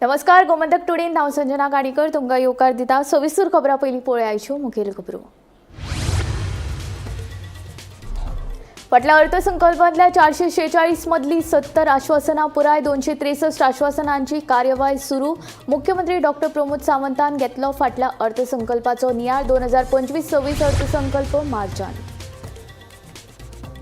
नमस्कार, गोमंतक टुडे हांव संजना काणीकर तुमकां येवकार दिता। सविस्तर खबरां पयलीं पळोवया आयच्यो मुखेल खबरो। फाटल्या अर्थसंकल्पांतल्या 446 मदली 70 आश्वासनां पुराय 263 आश्वासनांची कार्यवाही सुरू। मुख्यमंत्री डॉक्टर प्रमोद सावंतान घेतलो फाटल्या अर्थसंकल्पाचो नियाळ। 2025-26 अर्थसंकल्प मार्चांत।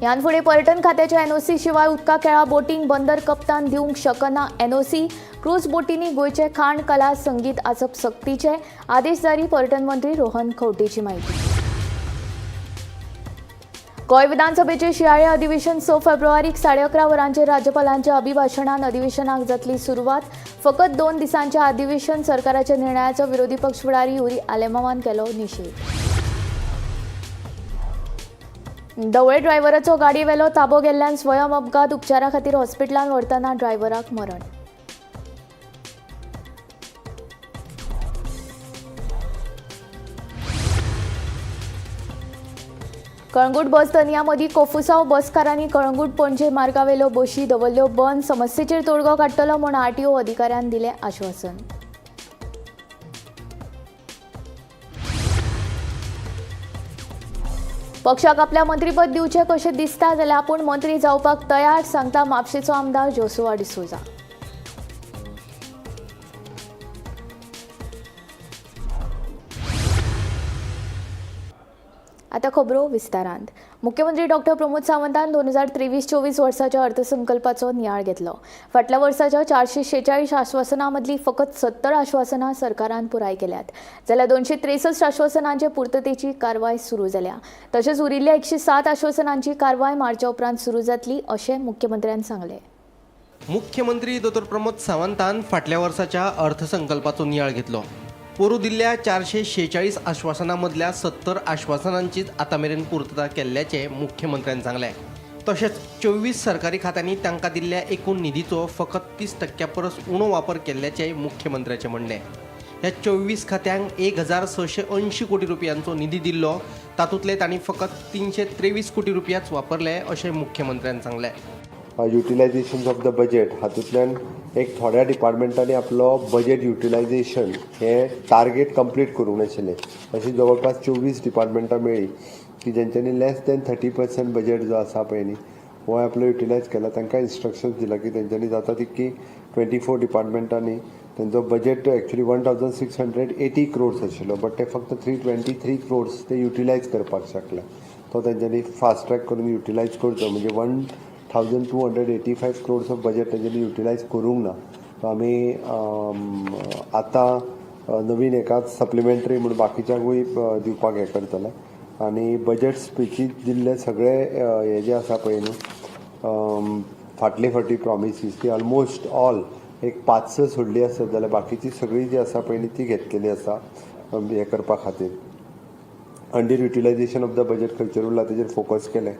ह्यान फुडें पर्यटन खात्याच्या एनओसी शिवाय उदका खेळा बोटींक बंदर कप्तान दिवंक शकना एनओसी। क्रूज बोटींनी गोंयचे खाण कला संगीत आसप सक्तीचे आदेश जारी। पर्यटन मंत्री रोहन खंवटेची माहिती। गोंय विधानसभेचे शियाळे अधिवेशन 6 फेब्रुवारीक 11:30 वरांचेर राज्यपालांच्या अभिभाशणान अधिवेशनाक जातली सुरवात। फकत 2 दिसांच्या अधिवेशन सरकाराच्या निर्णयाचो विरोधी पक्ष फुडारी युरी आलेमावान केलो निशेध। ढवळे ड्रायव्हराचो गाडयेवेलो ताबो गेल्ल्यान स्वयं अपघात। उपचारा खातीर हॉस्पिटलांत व्हरतना ड्रायव्हराक मरण। कळंगूट बस दनया मदीं कोफुसांव बसकारांनी कळंगूट पणजे मार्गावेल्यो बशी दवरल्यो बंद। समस्येचेर तोडगो काडटलो म्हूण आरटीओ अधिकाऱ्यान दिलें आश्वासन। पक्षाक आपल्या मंत्रीपद दिवचें कशें दिसता जाल्यार आपूण मंत्री जावपाक तयार, सांगता म्हापशेचो आमदार जोसुआ डिसोजा। आता खबरो विस्तारांत। मुख्यमंत्री डॉक्टर प्रमोद सावंतान 2023-24 वर्साच्या अर्थसंकल्पाचो नियाळ घेतलो। फाटल्या वर्साच्या 446 आश्वासनां मदली फकत 70 आश्वासनां सरकारान पुराय केल्यात, जाल्यार 263 आश्वासनांचे पुर्ततेची कारवाय सुरू जाल्या। तशेंच उरिल्ल्या 107 आश्वासनांची कारवाय मार्चा उपरांत सुरू जातली अशें मुख्यमंत्र्यान सांगलें। मुख्यमंत्री डॉ प्रमोद सावंतान फाटल्या वर्साच्या अर्थसंकल्पाचो नियाळ घेतलो। पोरू दिल्ल्या 446 आश्वासनांमदल्या 70 आश्वासनांचीच आतामेरेन पूर्तता केल्ल्याचे मुख्यमंत्र्यांनी सांगलें। तशेंच 24 सरकारी खात्यांनी तांकां दिल्ल्या एकूण निधीचो फकत 30% परस उणो वापर केल्ल्याचेय मुख्यमंत्र्याचें म्हणलें। ह्या 24 खात्यांक 1680 कोटी रुपयांचो निधी दिल्लो, तातूंतले तांणी फकत 323 कोटी रुपयाच वापरले अशें मुख्यमंत्र्यांनी सांगलें। युटिलायझेशन ऑफ द बजेट हातूंतल्यान एक थोड्या डिपार्टमेंटांनी आपलो बजेट युटिलायझेशन हे टार्गेट कंप्लीट करूंक नाशिल्लें। अशी जवळपास 24 डिपार्टमेंटां मेळ्ळी की जेंच्यांनी लेस दॅन 30% बजेट जो आसा पळय न्ही हो आपलो युटिलायज केला। तांकां इन्स्ट्रक्शन्स दिला की तेंच्यांनी जाता तितकी 24 डिपार्टमेंटांनी तेंचो बजेट एक्चुअली 1680 crores आशिल्लो, बट ते फक्त 323 crores ते युटिलायज करपाक शकले। तो तेंच्यांनी फास्ट ट्रॅक करून युटिलायज करचो, म्हणजे 1285 crores ऑफ बजेट तेंच्यांनी युटिलायज करूंक ना। तो आमी आतां नवीन एका सप्लिमेंटरी म्हणून बाकीच्यांकूय दिवपाक हें करतले। आनी बजेट स्पिचीत दिल्ले सगळे हे जे आसा पळय न्ही फाटली फावटी प्रॉमिसीस ती ऑलमोस्ट ऑल एक 5-6 सोडली आसत जाल्यार बाकीची सगळी जी आसा पळय न्ही ती घेतलेली आसा हें करपा खातीर। Under utilization of the budget खंयचेर उरला तेजेर फोकस केलें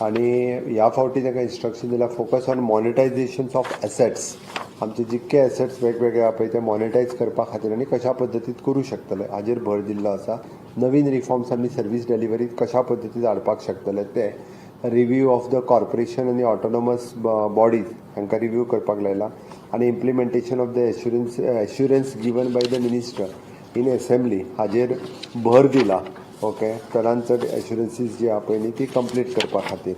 आनी ह्या फावटी ताका इन्स्ट्रक्शन दिला focus on monetisation of assets. आमचे जितके एसेट्स वेगवेगळे आहा पळय ते मॉनिटायज करपा खातीर आनी कशा पद्दतीत करूं शकतले हाजेर भर दिल्लो आसा। नवीन रिफॉर्म्स आनी सर्वीस डिलिव्हरी कशा पद्दतीत हाडपाक शकतले ते। रिव्यू ऑफ द कॉर्पोरेशन आनी ऑटोनॉमस बॉडीज हांकां रिव्यू करपाक लायला आनी implementation of the assurance given by the minister in assembly हाजेर भर दिला। ओके, चडांत चड एश्युरन्सीस जी आहा पळय न्ही ती कंप्लीट करपा खातीर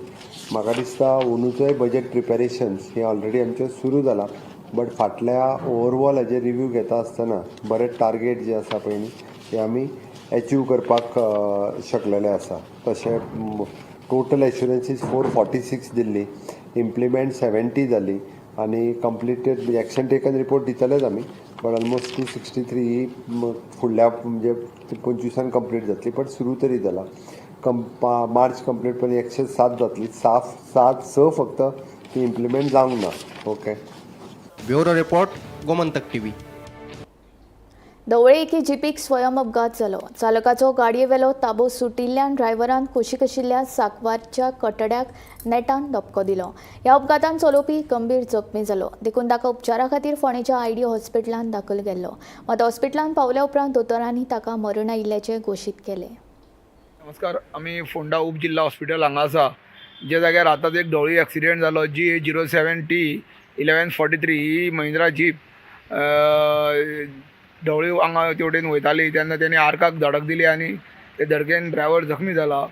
म्हाका दिसता अंदूचोय बजेट प्रिपेरेशन्स हे ऑलरेडी आमचे सुरू जाला, बट फाटल्या ओवरऑल हाजेर रिव्यू घेता आसतना बरे टार्गेट जे आसा पळय न्ही ते आमी एचीव करपाक शकलेले आसा। तशें टोटल एश्युरन्सीस 446 दिल्ली, इम्प्लिमेंट 70 जाली आनी कंप्लिटेड एक्शन टेकन रिपोर्ट दितलेच आमी, बट ऑलमोस्ट 263 ही फुडल्या म्हणजे 25 कंप्लीट जातली, बट सुरू तरी जाला। मार्च कंप्लीट पण 107 जातली, 6 फक्त ती इम्प्लिमेंट जावंक ना। Okay, bureau report, Gomantak TV. ढवळे एके जीपीक स्वयं अपघात जालो। चालकाचो गाडयेवेलो ताबो सुटिल्ल्यान ड्रायव्हरान कुशीक आशिल्ल्या साकवारच्या कटड्याक नेटान धपको दिलो। ह्या अपघातान चलोवपी गंभीर जखमी जालो, देखून ताका उपचारा खातीर फोंडेच्या आयडियो हॉस्पिटलांत दाखल केल्लो। मात हॉस्पिटलांत पावल्या उपरांत दोतोरांनी ताका मरण आयिल्ल्याचें घोशीत केलें। नमस्कार, आम्ही फोंडा उपजिल्हा हॉस्पिटल हांगा आसा, जे जाग्यार आतांच एक ढवळी एक्सिडेंट जालो। G07T 1143 ही महिंद्रा जीप ढवळी हांगा तेवटेन वयताली तेन्ना तेणी आर्काक धडक दिली आनी ते धडकेन ड्रायव्हर जखमी जाला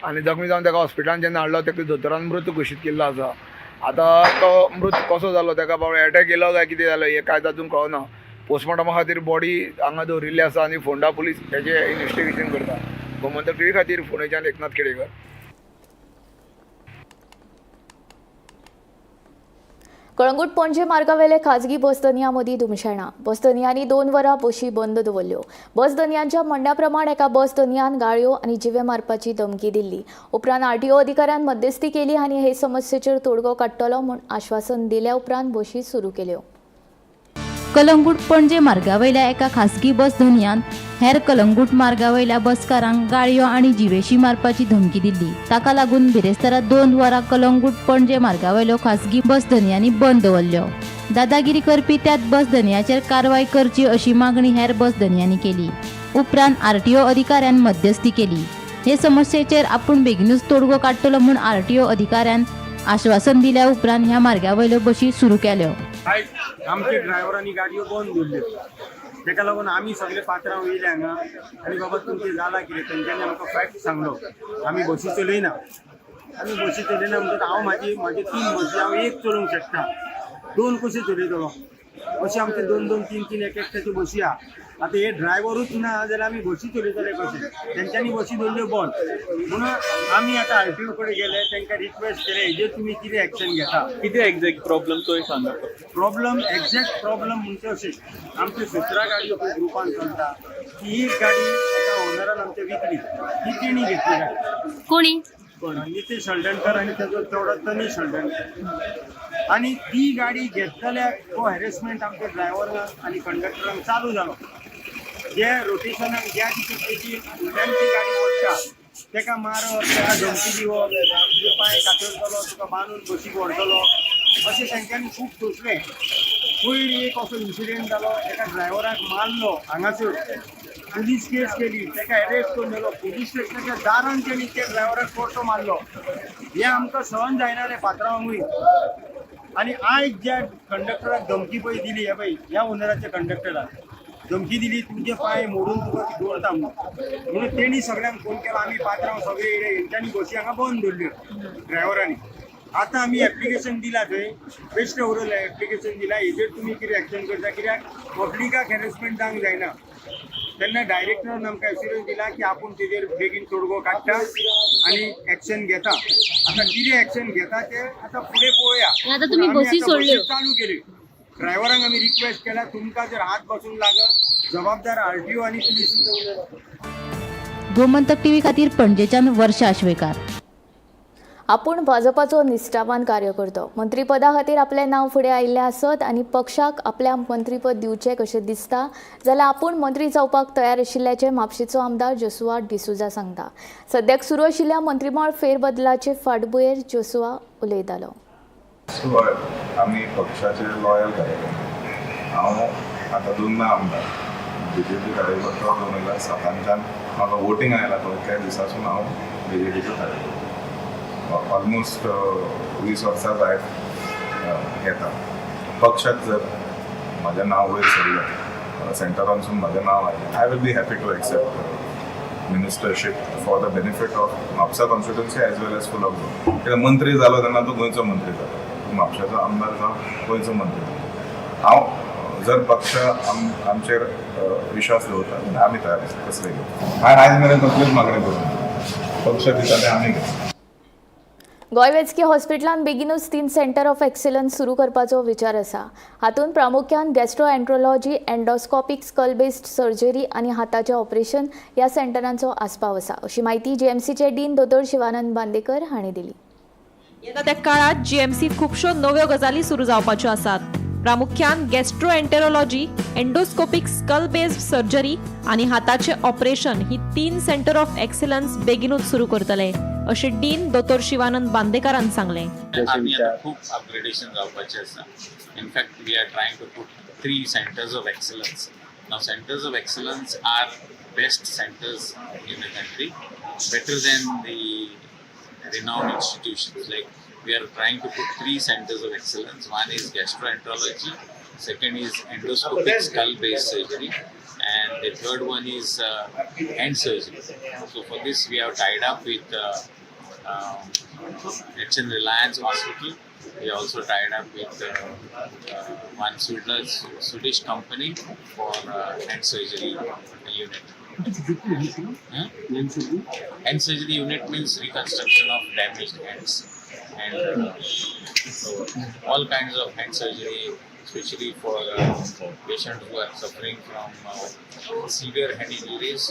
आनी जखमी जावन ताका हॉस्पिटलांत जेन्ना हाडलो ताका दोतोरान मृत घोशीत केल्लो आसा. आतां तो मृत कसो जालो ताका बाबा एटॅक येयलो काय कितें जालो हें कांय तातूंत कळना. पोस्टमॉर्टमा खातीर बॉडी हांगा दवरिल्ली आसा आनी फोंडा पुलीस हेचें इन्व्हेस्टिगेशन करता. गोमंतक टीव्ही खातीर फोंडेच्यान एकनाथ केडेकर. कळंगूट पणजे मार्गावेले खाजगी बस दनया मदीं धुमशेणां. बस दनयांनी 2 वरां बशी बंद दवरल्यो. बस दनयांच्या म्हणण्या प्रमाण एका बस दनयान गाळयो आनी जिवे मारपाची धमकी दिल्ली. उपरांत आरटीओ अधिकाऱ्यान मध्यस्थी केली आनी हे समस्येचेर तोडगो काडटलो म्हूण आश्वासन दिल्या उपरांत बशी सुरू केल्यो. कलंगूट पणजे मार्गावयल्या एका खासगी बस धन्यान हेर कलंगूट मार्गावयल्या बसकारांक गाळयो आनी जिवेशी मारपाची धमकी दिल्ली. ताका लागून बिरेस्तारा 2 वरां कलंगूट पणजे मार्गावयल्यो खासगी बस धन्यांनी बंद दवरल्यो. दादागिरी करपी त्याच बस धन्याचेर कारवाय करची अशी मागणी हेर बस धन्यांनी केली. उपरांत आरटीओ अधिकाऱ्यान मध्यस्थी केली. हे समस्येचेर आपूण बेगीनूच तोडगो काडटलो म्हूण आरटीओ अधिकाऱ्यान आश्वासन दिल्या उपरांत ह्या मार्गावयल्यो बशी सुरू केल्यो. आयज आमचे ड्रायव्हरांनी गाडयो बंद दवरल्यो. ताका लागून आमी सगळे पात्रांव येयले हांगा आनी बाबा तुमचें जाला कितें तेंच्यांनी आमकां फॅक्ट सांगलो आमी बसी चलयना. आमी बसी चलयना म्हणटा हांव म्हाजे 3 बसी हांव एक चलोवंक शकता, 2 कशें चलयतलो. अशें आमचे 2-2, 3-3 एक एकट्याच्यो बसी आहा. आतां हे ड्रायव्हरूच ना जाल्यार आमी बसी चलयतले कशें. तेंच्यांनी बसी दवरल्यो बंद म्हणून आमी आतां आरटीओ कडेन गेले, तांकां रिक्वेस्ट केले हेजेर तुमी कितें एक्शन घेता. किती एक्झॅक्ट प्रॉब्लेम तो सांगा. प्रॉब्लेम एक्झॅक्ट प्रॉब्लेम म्हणजे अशें आमचे 17 गाडयो पळय ग्रुपान चलता ती एक गाडी एका ओनरान आमच्या विकली. ती तेणी घेतली गाडी. कोणी? नितीश हळदणकर आनी तेजो चेडो तनीश हळदणकर. आनी ती गाडी घेतल्यार तो हॅरेसमेंट आमच्या ड्रायव्हरांक आनी कंडक्टरांक चालू जालो. जे रोटेशनाक ज्या दिसा तेची उलट्यांची गाडी पडटा ताका मारप, ताका धमकी दिवप, तुजे पांय कातरतलो, तुका बांदून बसीक व्हरतलो अशें तांच्यांनी खूब सोंसलें. पयलीं एक असो इन्सिडेंट जालो, एका ड्रायव्हराक मारलो हांगासर. पुलीस केस केली, ताका अरेस्ट करून गेलो. पुलीस स्टेशनाच्या दारान तेणी त्या ड्रायव्हराक परतो मारलो. हें आमकां सहन जायना रे पात्रांवूय. आनी आयज ज्या कंडक्टराक धमकी पळय दिली, हे पळय ह्या ओनराच्या कंडक्टराक धमकी दिली, तुजे पांय मोडून तुका दवरता म्हणून तेणी सगळ्यांक फोन केलो. आमी पात्रांव सगळे येयले, हेंच्यांनी बसी हांगा बंद दवरल्यो ड्रायव्हरांनी. आतां आमी एप्लिकेशन दिला थंय, बेश्टे उरयलें एप्लिकेशन दिला. हेजेर तुमी कितें एक्शन करता, कित्याक पब्लिकाक हॅरेसमेंट जावंक जायना. तेन्ना डायरेक्टरान आमकां एश्युरन्स दिला की आपूण तेजेर बेगीन तोडगो काडटा आनी एक्शन घेता. आतां कितें एक्शन घेता तें आतां फुडें पळोवया. आतां तुमी बसी सोडल्यो. चालू केली. ड्रायव्हरांक आमी रिक्वेस्ट केला, तुमकां जर हात बसूंक लागत जबाबदार आरटीओ आनी पुलीस. गोमंतक टीव्ही खातीर पणजेच्यान वर्षा आश्वेकार. आपूण भाजपाचो निश्ठावान कार्यकर्तो. मंत्रीपदा खातीर आपलें नांव फुडें आयिल्लें आसत आनी पक्षाक आपल्या मंत्रीपद दिवचें कशें दिसता जाल्यार आपूण मंत्री जावपाक तयार आशिल्ल्याचें म्हापशेचो आमदार जोसुआ डिसुजा सांगता. सद्याक सुरू आशिल्ल्या मंत्रीमळ फेरबदलाचे फाटभुंयेर जोसुआ उलयतालो. आमी पक्षाचे लॉयल कार्यकर्ते. हांव आतां 2दा आमदार बीजेपी कार्यकर्तो. 2007च्यान म्हाका वोटींग आयला पळय त्या दिसासून हांव बीजेपीचो कार्यकर्तो. ऑलमोस्ट 20 वर्सां जायत येता. पक्षाक जर म्हजें नांव वयर सरलें, सेंटरानसून म्हजें नांव आयलें, I will be happy to accept ministership for the benefit of Mapusa constituency as well as whole of Goa. कित्याक मंत्री जालो तेन्ना तो गोंयचो मंत्री जालो, म्हापशाचो आमदार जावन गोंयचो मंत्री जालो. हांव जर पक्ष आमचेर विश्वास दवरता जाल्यार आमी तयार आसा कसलेय घेवंक. हांवें आयज मेरेन कसलीच मागणी करूंक पक्ष दिता तें आमी घेता. गोंय वैजकी हॉस्पिटलांत बेगीनूच 3 सेंटर ऑफ एक्सलन्स सुरू करपाचो विचार आसा. हातूंत प्रामुख्यान गॅस्ट्रोएंट्रोलॉजी, एंडोस्कोपिक स्कल बेस्ड सर्जरी आनी हाताचें ऑपरेशन ह्या सेंटरांचो आस्पाव आसा, अशी माहिती जीएमसीचे डीन दोतोर शिवानंद बांदेकर हांणी दिली. येता त्या काळात जीएमसीत खुबश्यो नव्यो गजाली सुरू जावपाच्यो आसात. प्रामुख्यान gastroenterology, endoscopic skull based surgery आनी हाताचें ऑपरेशन ही 3 सेंटर ऑफ एक्सलन्स बेगीनूच सुरू करतले, अशें डीन दोतोर शिवानंद बांदेकरान सांगलें. आमी आतां खूब अपग्रेडेशन जावपाचें आसा. In fact we are trying to put 3 centres of excellence. Now centres of excellence are best centres in the country, better than the renowned institutions. Like we are trying to put 3 centers of excellence. One is gastroenterology, second is endoscopic skull-based surgery, and the third one is hand surgery. So for this, we have tied up with HN Reliance Hospital. We also tied up with one Swedish company for hand surgery unit. Hand surgery unit means reconstruction of damaged hands, and so all kinds of hand surgery, especially for patients who are suffering from severe hand injuries,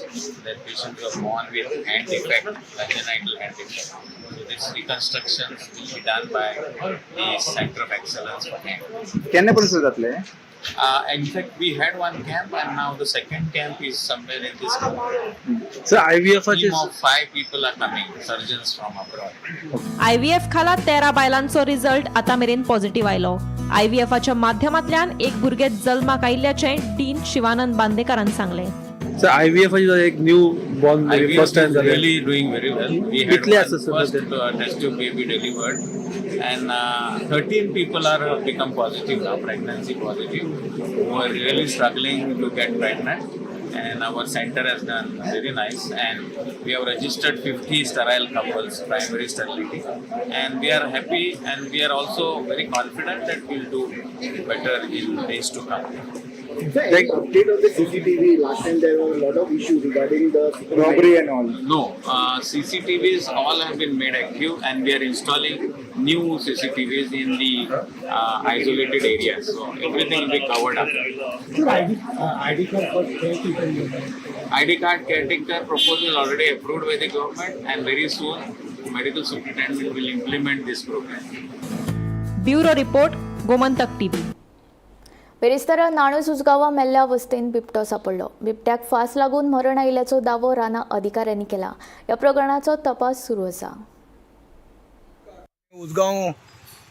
that patients who are born with hand defect, congenital hand defect. So this reconstruction will be done by the Center of Excellence for Hand. केन्नापर्यंत जातले In fact, we had one camp, and now the second camp is somewhere in this month. Sir IVF Team of 5 people are coming, surgeons from abroad. IVF खाला 13 बायलांचो result आता मेरेन positive आयलो. IVFच्या माध्यमांतल्यान एक भुरगे जल्माक आयिल्ल्याचें डीन शिवानंद बांदेकरान सांगलें. सर IVF एक new born IVF first time is really doing very well. We had Kitle one asses first test tube baby delivered, and 13 people are become positive now, pregnancy positive, who are really struggling to get pregnant. And our center has done very nice, and we have registered 50 sterile couples, primary sterility, and we are happy, and we are also very confident that we'll do better in days to come. Like update on the CCTV. Last time there were a lot of issues regarding the robbery and all. No, CCTVs all have been made active, and we are installing new CCTVs in the isolated areas. So everything will be covered up. ID card caretaker proposal is already approved by the government, and very soon medical superintendent will implement this program. Bureau report, Gomantak TV. बेरेस्तारा नाणूज उजगावा मेल्ल्या अवस्थेत बिबटो सापडलो. बिबट्याक फास लागून मरण आयिल्ल्याचो दावो राना अधिकाऱ्यांनी केला. या प्रकरणाचो तपास सुरू आसा. उसगांव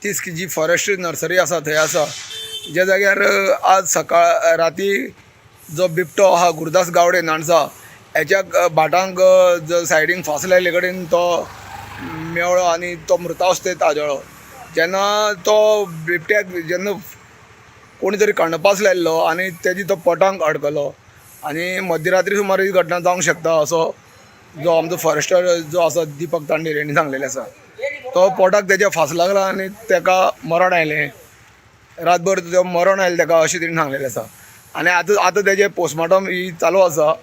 30 जी फॉरेस्ट्री नर्सरी आसा थंय आसा, ज्या जाग्यार आज सकाळ राती जो बिबटो आहा गुरदास गावडे नाणसा हेच्या भाटांक जो सायडीन फास लायले कडेन तो मेवळो आनी तो मृतावस्थेत आजळो. जेन्ना तो बिबट्याक जेन्ना कोणी तरी कणपास लायल्लो आनी तेजी तो पोटांक अडकलो, आनी मध्यरात्री सुमार ही घटना जावंक शकता असो जो आमचो फॉरेस्टर जो आसा दीपक तांडेर हेणी सांगलेलें आसा. तो पोटाक तेज्या फास लागला आनी तेका मरण आयलें, रातभर तो मरण आयलें तेका अशें तेणी सांगलेलें आसा. आनी आतां तेजें पोस्टमॉर्टम ही चालू आसा,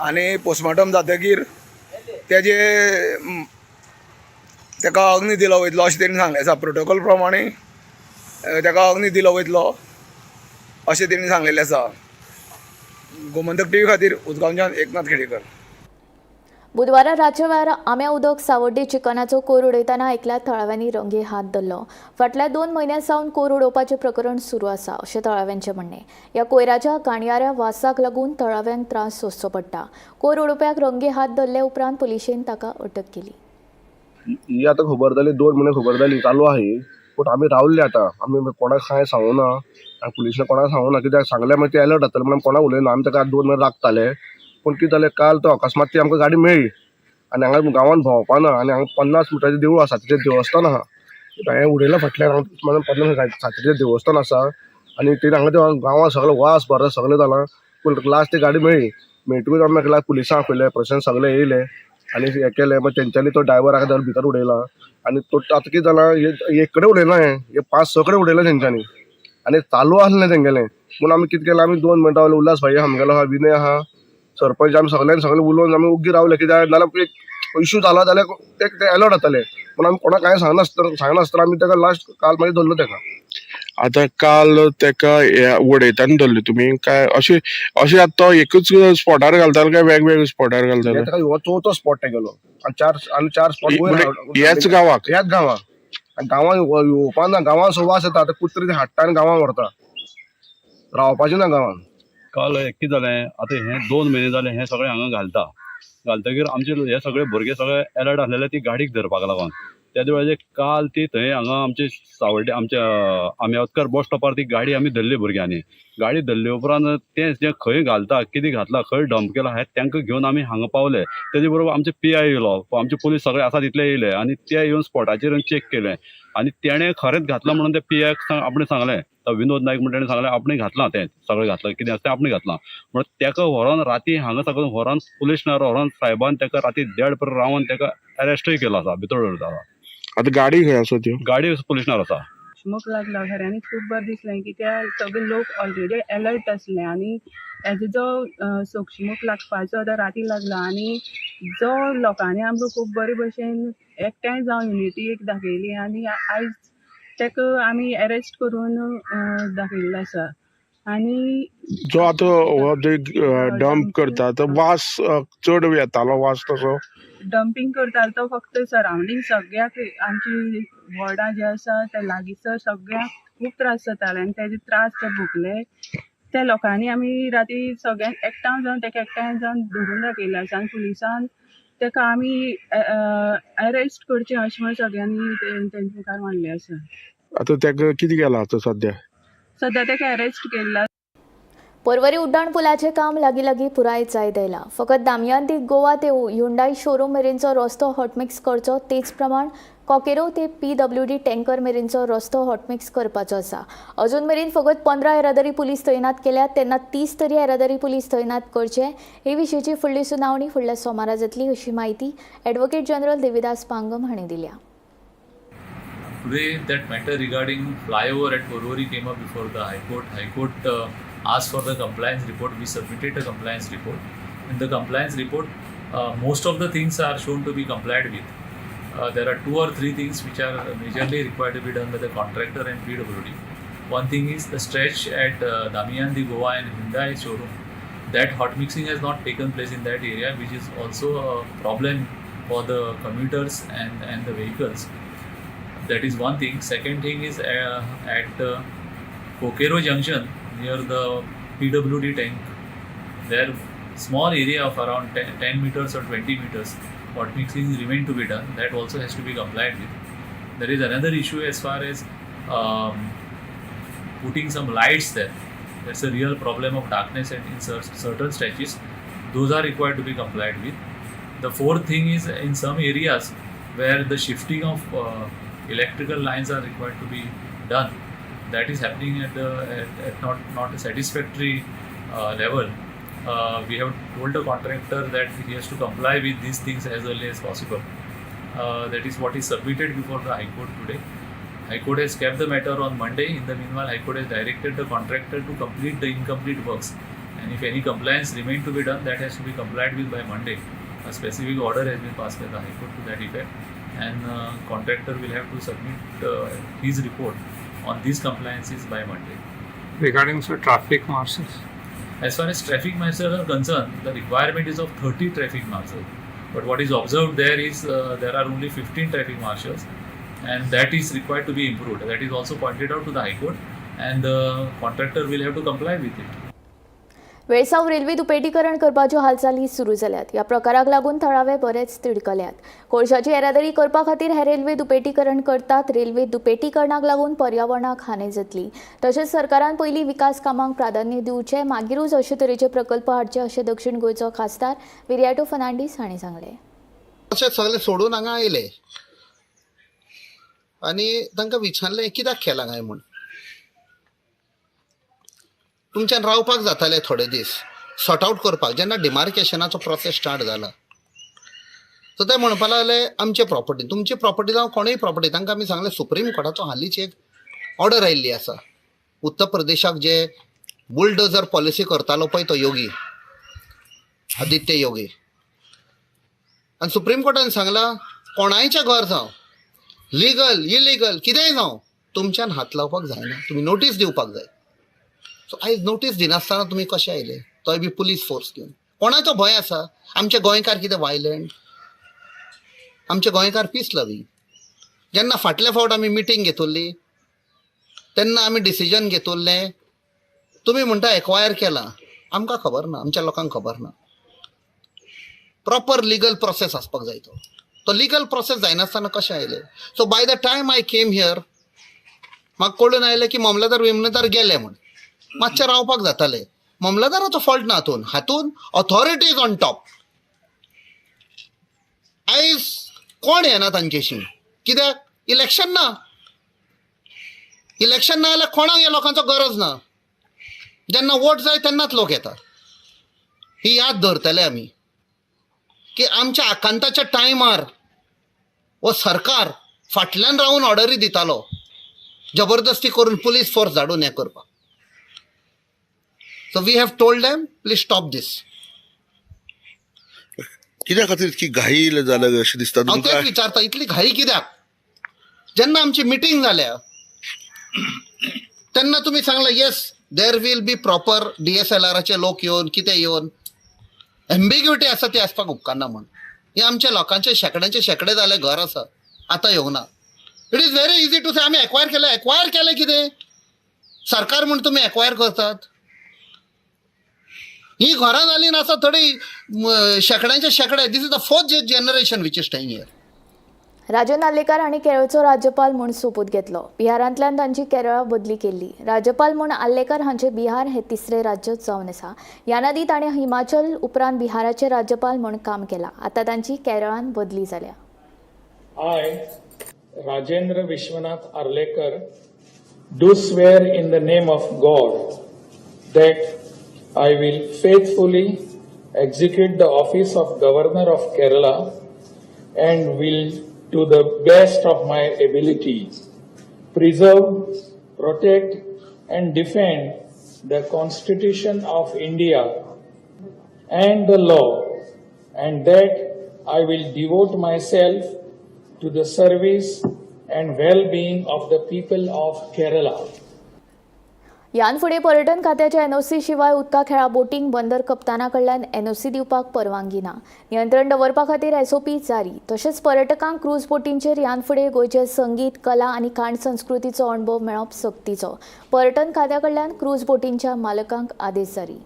आनी पोस्टमॉर्टम जातकीर तेका अग्नी दिलो वयतलो अशें तेणी सांगलें आसा. प्रोटोकॉल प्रमाणे तेका अग्नी दिलो वयतलो अशें तेणी सांगलेलें आसा. गोमंतक टीव्ही खातीर उजगांवच्यान एकनाथ खेडेकर. बुधवारा रातच्या वेळार आम्या उदक सावड्डे चिकनाचो कोयर उडयतना एकल्या थळाव्यांनी रंगे हात धरलो. फाटल्या 2 म्हयन्यां सावन कोयर उडोवपाचें प्रकरण सुरू आसा अशें थळाव्यांचें म्हणणें. ह्या कोयराच्या घाणयाऱ्या वासाक लागून थळाव्यांक त्रास सोंसचो पडटा. कोयर उडोवप्याक रंगे हात धरले उपरांत पुलिशेन ताका अटक केली. ही आता खबर जाली 2 म्हयने खबर जाली चालू आहे, पण आम्ही रावल्ले आता. आम्ही कोणाक काय सांगू ना आनी पुलिशेन कोणाक सांगू ना, कित्याक सांगल्यार मागीर ते अलर्ट जातले म्हणून कोणाक उलयना. आमी ताका 2 म्हयने राखताले, पण कितें जालें काल तो अकस्मात ती आमकां गाडी मेळ्ळी आनी हांगा गांवांत भोंवपाना आनी हांगा 50 मिटराचें देवूळ आसा, तेचें देवस्थान आहा. हांवें उडयला फाटल्यान 50 सातेचें देवस्थान आसा आनी तेणी हांगा गांवांत सगळें वास बरें सगळें जालां. पूण लास्ट ती गाडी मेळ्ळी. मेळटकूच आमी लागला पुलिसांक आपयलें, प्रशासन सगळे येयले आनी हें केलें. मागीर तेंच्यांनी तो ड्रायव्हर हाका भितर उडयला आनी तो आतां कितें जालां एक कडेन उडयना, हे 5-6 कडेन उडयला तेंच्यांनी आनी चालू आसलें तेंगेलें. म्हणून आमी कितें केलें, आमी 2 मिनटां रावले. उल्हास भाई आमगेलो आहा, विनय आहा, सरपंच, आमी सगळ्यांनी उलोवन आमी ओग्गी रावले. कित्याक जाल्यार एक इश्यू जाला जाल्यार ते अलर्ट जातले. पूण आमी कोणाक कांय सांगनासतना आमी ताका लास्ट काल मागीर धरलो तेका. आता काल तेका उडयताना धरले तुमी काय अशें आतां तो एकूच स्पॉटार घालताले काय वेगवेगळ्या स्पॉटार घालताले? तेका हो चवथो स्पॉट तेगेलो आनी चार स्पॉट ह्याच गांवाक गांवांत येवपाना. गांवांत सुवास येता, कुत्री ते हाडटा आनी गांवांत व्हरता, रावपाचें ना गांवांत. काल कितें जालें, आतां हे 2 म्हयने जाले हे सगळे हांगा घालतकीर आमचे हे सगळे भुरगे सगळे अलर्ट आसलेले ती गाडीक धरपाक लागून. त्या वेळाचेर काल ती थंय हांगा आमचे सावड्डे आमच्या आम्यावतकार बस स्टॉपार ती गाडी आमी धरली भुरग्यांनी. गाडी धरले उपरांत ते जे खंय घालता, कितें घातला, खंय डंप केला हे तांकां घेवन आमी हांगा पावले. तेजे बरोबर आमचे PI येयलो, आमचे पुलीस सगळे आसा तितले येयले आनी ते येवन स्पॉटाचेर चेक केले आनी तेणें खरेंच घातला म्हणून ते PI आपण सांगलें विनोद नाईक म्हणटा ताणें सांगलें आपणें घातलां तें सगळें घातलां कितें आसा तें आपणें घातलां म्हणून ताका व्हरोन राती हांगा साकून व्हरोन पुलीस स्टेशनार व्हरोन साहेबान ताका राती देड पर रावन ताका अरेस्टूय केलो आसा भितर दवरता आता गाडी खंय आसा त्यो गाडी पुलीस स्टेशनार आसा चकमक लागला खऱ्यांनीच खूब बरें दिसलें कित्याक सगळे लोक ऑलरेडी अलर्ट आसले आनी हेजो जो सोक्षमूक लागपाचो आतां राती लागला आनी जो लोकांनी आमकां खूब बरे भशेन एकठांय जावन युनिटी एक दाखयली आनी आयज ताका आमी अरेस्ट करून दाखयल्लो आसा आनी जो आता हो डंप करता तो वास चड येतालो वास तसो डंपिंग करतालो तो फक्त सरावंडींग सगळ्याक आमची वॉर्डां जे आसा ते लागींसर सगळ्यांक खूब त्रास जाताले आनी तेजे त्रास ते भोगले त्या लोकांनी आमी राती सगळ्यांक एकठांय जावन ताका एकठांय जावन धरून दाखयल्ले आसा आनी पुलिसान ताका आमी अरेस्ट करचें अशें म्हण सगळ्यांनी तेंचे मुखार मांडलें आसा आता ताका कितें केलां आतां सद्या ताका अरेस्ट केला पर्वरी उड्डाण पुलाचें काम लागीं पुराय जायत आयलां फकत दामयंती गोवा ते ह्युंडाय शोरूम मेरेनचो रस्तो हॉटमिक्स करचो तेच प्रमाण कोकेरो ते PWD टँकर मेरेनचो रस्तो हॉटमिक्स करपाचो आसा अजून मेरेन फकत 15 येरादारी पुलीस तैनात केल्यात तेन्ना 30 तरी येरादारी पुलीस तैनात करचे हे विशींची फुडली सुनावणी फुडल्या सोमारा जातली अशी माहिती ॲडव्होकेट जनरल देविदास पांगम हांणी दिल्या Today, that matter regarding flyover at Porvorim came up before the High Court. High Court asked for the compliance report. We submitted a compliance report. In the compliance report, most of the things are shown to be complied with. There are 2 or 3 things which are majorly required to be done by the contractor and PWD. One thing is the stretch at Damiyan, Goa and Hyundai showroom. That hot mixing has not taken place in that area, which is also a problem for the commuters and the vehicles. That is one thing. Second thing is at Kokero Junction near the PWD tank, there small area of around 10 meters or 20 meters hot mixing remain to be done. That also has to be complied with. There is another issue as far as putting some lights there. That's a real problem of darkness and in certain stretches. Those are required to be complied with. The fourth thing is in some areas where the shifting of electrical lines are required to be done. That is happening at not a satisfactory level. We have told the contractor that he has to comply with these things as early as possible. That is what is submitted before the High Court today. High Court has kept the matter on Monday. In the meanwhile, High Court has directed the contractor to complete the incomplete works. And if any compliance remain to be done, that has to be complied with by Monday. A specific order has been passed by the High Court to that effect. And contractor will have to submit his report on these compliances by Monday. Regarding traffic marshals, as far as traffic marshals are concerned, the requirement is of 30 traffic marshals. But what is observed there is there are only 15 traffic marshals, and that is required to be improved. That is also pointed out to the High Court, and the contractor will have to comply with it. Velsao railway दुपेटीकरण करपाच्यो हालचाली सुरू जाल्यात ह्या प्रकाराक लागून थळावे बरेच तिडकल्यात कोळशाची येरादारी करपा खातीर हे रेल्वे दुपेटीकरण करतात रेल्वे दुपेटीकरणाक लागून पर्यावरणाक हानी जातली तशेंच सरकारान पयलीं विकास कामांक प्राधान्य दिवचें मागीरूच अशे तरेचे प्रकल्प हाडचे अशें दक्षिण गोंयचो खासदार विर्याटो फर्नांडीस हांणी सांगलें अशें सगळे सोडून हांगा आयले आनी तांकां विचारलें कित्याक केलां काय म्हूण तुमच्यान रावपाक जाताले थोडे दीस सॉर्ट आउट करपाक जेन्ना डिमार्केशनाचो प्रोसेस स्टार्ट जाला सो ते म्हणपाक लागले आमचे प्रॉपर्टी तुमची प्रॉपर्टी जावं कोणूय प्रॉपर्टी तांकां आमी सांगलें सुप्रीम कोर्टाचो हालींची एक ऑर्डर आयिल्ली आसा उत्तर प्रदेशाक जे बुलडोजर पॉलिसी करतालो पळय तो योगी आदित्य योगी आनी सुप्रीम कोर्टान सांगलां कोणायचें घर जावं लिगल इलिगल कितेंय जावं तुमच्यान हात लावपाक जायना तुमी नोटीस दिवपाक जाय सो आयज नोटीस दिनासतना तुमी कशे आयले तोय बी पुलीस फोर्स घेवन कोणाचो भंय आसा आमचे गोंयकार कितें वायलंट आमचे गोंयकार पीस लवी जेन्ना फाटल्या फावट आमी मिटींग घेतली तेन्ना आमी डिसिजन घेतलें तुमी म्हणटा एक्वायर केलां आमकां खबर ना आमच्या लोकांक खबर ना प्रॉपर लिगल प्रोसेस आसपाक जाय तो लिगल प्रोसेस जायनासतना कशें आयले so by the time I came here म्हाका कळून आयलें की मामलेदार गेले म्हूण मातशें रावपाक जातालें मामलेदाराचो फॉल्ट ना हातून ऑथॉरिटीज ऑन टॉप आयज कोण येना तांचेशी कित्याक इलेक्शन ना इलेक्शन ना जाल्यार कोणाक ह्या लोकांचो गरज ना. जेन्ना वोट जाय तेन्नाच लोक येतात. ही याद दवरतले आमी की आमच्या आकांताच्या टायमार हो सरकार फाटल्यान रावन ऑर्डरी दितालो जबरदस्ती करून पुलीस फोर्स धाडून हें करपाक. So we have told them please stop this. कित्या खातीर इतकी घाई जाल्या अशें दिसता हांव तुमकां? तेच विचारता इतली घाई कित्याक? जेन्ना आमची मिटींग जाल्या तेन्ना तुमी सांगला yes there will be proper DSLRचे लोक येवन कितें येवन एम्बिग्युटी आसा ती आसपाक उपकारना म्हण. हे आमच्या लोकांचे शेकड्यांचे शेकडे जाले घर आसा आतां येवंक ना. It is very easy to say आमी एक्वायर केले कितें? सरकार म्हण तुमी एक्वायर करतात. ही घरां जाली नासा थोडी शेकड्यांचे शेकडे. This is the 4th generation which is staying here. Rajan Narlekar हांणी केरळचो राज्यपाल म्हूण सोपूत घेतलो. बिहारांतल्यान तांची केरळा बदली केल्ली. राज्यपाल म्हूण आर्लेकर हांचे बिहार हे तिसरे राज्य जावन आसा. ह्या नदी ताणें हिमाचल उपरांत बिहाराचे राज्यपाल म्हूण काम केलां. आतां तांची केरळान बदली जाल्या. I, Rajendra Vishwanath Arlekar, do swear in the name of God that I will faithfully execute the office of Governor of Kerala and will, to the best of my ability, preserve, protect and defend the Constitution of India and the law, and that I will devote myself to the service and well-being of the people of Kerala. ह्यान फुडें पर्यटन खात्याच्या NOC शिवाय उदका खेळा voting बंदर कप्ताना कडल्यान NOC दिवपाक परवानगी ना. नियंत्रण दवरपा खातीर SOP जारी. तशेंच पर्यटकांक क्रूज बोटींचेर ह्यान फुडें गोंयचे संगीत कला आनी खाण संस्कृतीचो अणभव मेळप सक्तीचो. पर्यटन खात्या कडल्यान क्रूज बोटींच्या मालकांक आदेश जारी.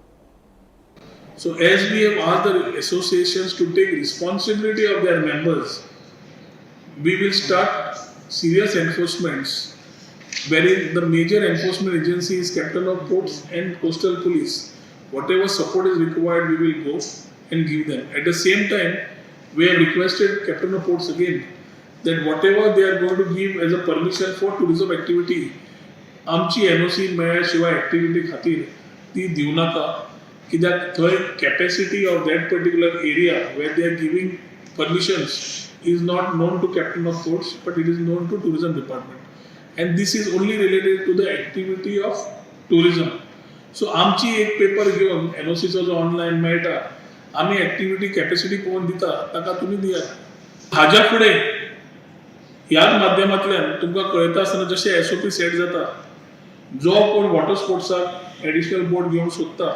So as we have asked the associations to take responsibility of their members, we will start serious enforcements wherein the major enforcement agency is Captain of Ports and Coastal Police. Whatever support is required, we will go and give them. At the same time, we have requested Captain of Ports again that whatever they are going to give as a permission for tourism activity, आमची NOC मेळ्या शिवाय activity खातीर ती दिव नाका. कित्याक थंय capacity of that particular area where they are giving permissions is not known to Captain of Ports, but it is known to Tourism Department. And this is only related to the activity of tourism. So आमची एक paper घेऊन NOCचो जो online मेळटा आमी activity capacity पळोवन दिता ताका तुमी दियात. हाज्या फुडें ह्याच माध्यमांतल्यान तुमकां कळटा आसतना जशें SOP सेट जाता, जो कोण वॉटर स्पोर्ट्साक एडिशनल बोट घेवंक सोदता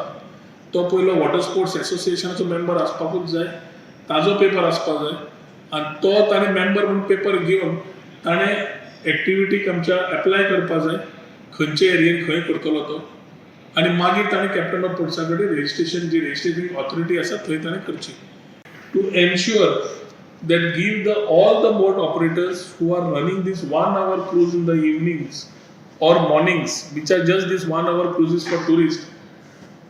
तो पयलो वॉटर स्पोर्ट्स एसोसिएशनाचो मेंबर आसपाकूच जाय, ताजो पेपर आसपाक जाय आनी तो ताणें मेंबर म्हणून पेपर घेवन ताणें एक्टिविटीक आमच्या एप्लाय करपा जाय खंयचे एरियेन खंय करतलो तो, आनी मागीर ताणें कॅप्टन ऑफ पोर्ट्सा कडेन रजिस्ट्रेशन जी रजिस्ट्रेटिंग ऑथॉरिटी आसा थंय ताणें करची to ensure that give all the boat operators who are running this 1 hour cruise in the evenings or mornings, which are just this 1 hour cruises for tourists,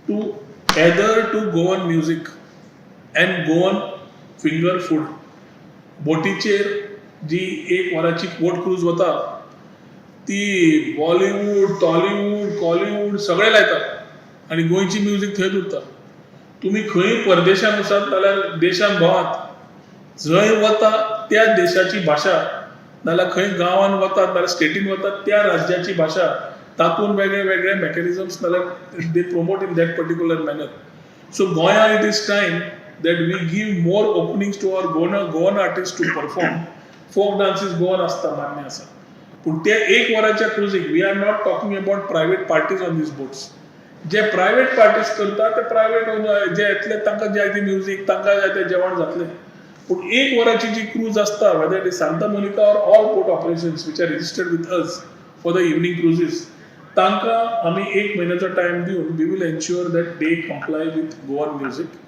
to either to go on music and go on finger food. बोटीचेर जी 1 वराची boat cruise वता ती Bollywood, Tollywood, Kollywood सगळे लायतात आनी गोंयची music थंयच उरता. तुमी खंय परदेशांत वचात जाल्यार देशांत भोंवात, जंय वता त्या देशाची भाशा नाल्यार खंय गांवांत वतात नाल्यार स्टेटीन वतात त्या राज्याची भाशा, तातूंत वेगळे वेगळे मेकॅनिजम्स नाल्यार दे promote in that particular manner. So गोंया it is time that we give more openings to our Goan artists to perform. Folk dances Goan asta मान्य आसा, पूण ते 1 वराच्या क्रुजीक we are not talking about private parties on these boats. जे private parties करता ते प्रायवेट जे येतले तांकां जाय ती म्युजीक, तांकां जाय तें जेवण जातलें. पूण 1 वराची जी क्रूज आसता whether it is Santa Monica or all port operations which are registered with us for the evening cruises, तांकां आमी 1 म्हयन्याचो टायम दिवन we will ensure that they comply with Goan music.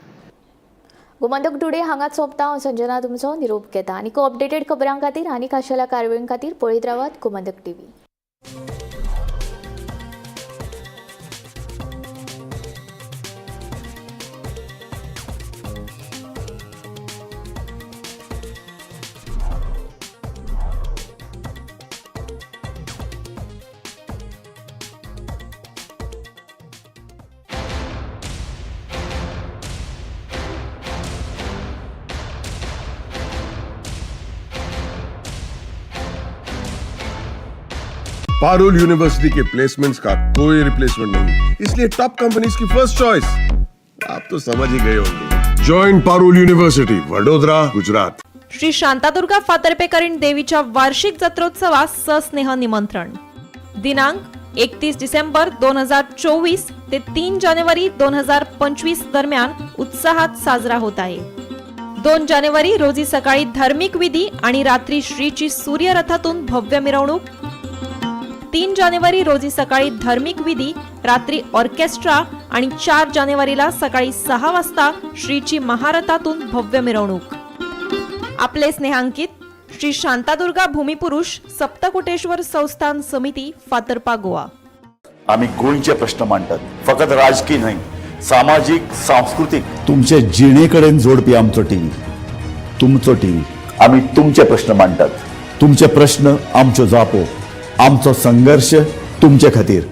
Gomantak today हांगाच सोंपता. हांव संजना तुमचो निरोप घेता आनी अपडेटेड खबरां खातीर आनी खाशेल्या कार्यावळीं खातीर पळयत रावात गोमंतक TV. पारुल यूनिवर्सिटी के प्लेसमेंट्स का कोई रिप्लेसमेंट नहीं, इसलिए टॉप कंपनीज की फर्स्ट चॉइस। आप तो समझ ही गए होंगे। Join Parul university, Vadodara, Gujarat. श्री शांतादुर्गा फातर्पेकरीण देवीच्या वार्षिक जत्रोत्सवास सस्नेह निमंत्रण। दिनांक 31 डिसेंबर 2024 ते 3 जानेवारी 2025 दरम्यान उत्साहात साजरा होत आहे। 2 जानेवारी रोजी सकाळी धार्मिक विधी आणि रात्री श्रीची सूर्यरथातून भव्य मिरवणूक। 3 जानेवारी रोजी सकाळी धार्मिक विधी, रात्री ऑर्केस्ट्रा आणि 4 जानेवारीला सकाळी 6 वाजता श्रीची महारथातून भव्य मिरवणूक। आपले स्नेहांकित श्री शांतादुर्गा भूमिपुरुष सप्तकोटेश्वर संस्थान समिती, फातर्पा, गोवा। आम्ही गोंयचे प्रश्न मांडतात, फकत राजकीय नाही, सामाजिक सांस्कृतिक तुमचे जिणेकडेन जोडपी आमचो टीव्ही, तुमचो टीव्ही। आम्ही तुमचे प्रश्न मांडतात, तुमचे प्रश्न आमच्यो जापो, आमचो संघर्ष तुमचे खातीर।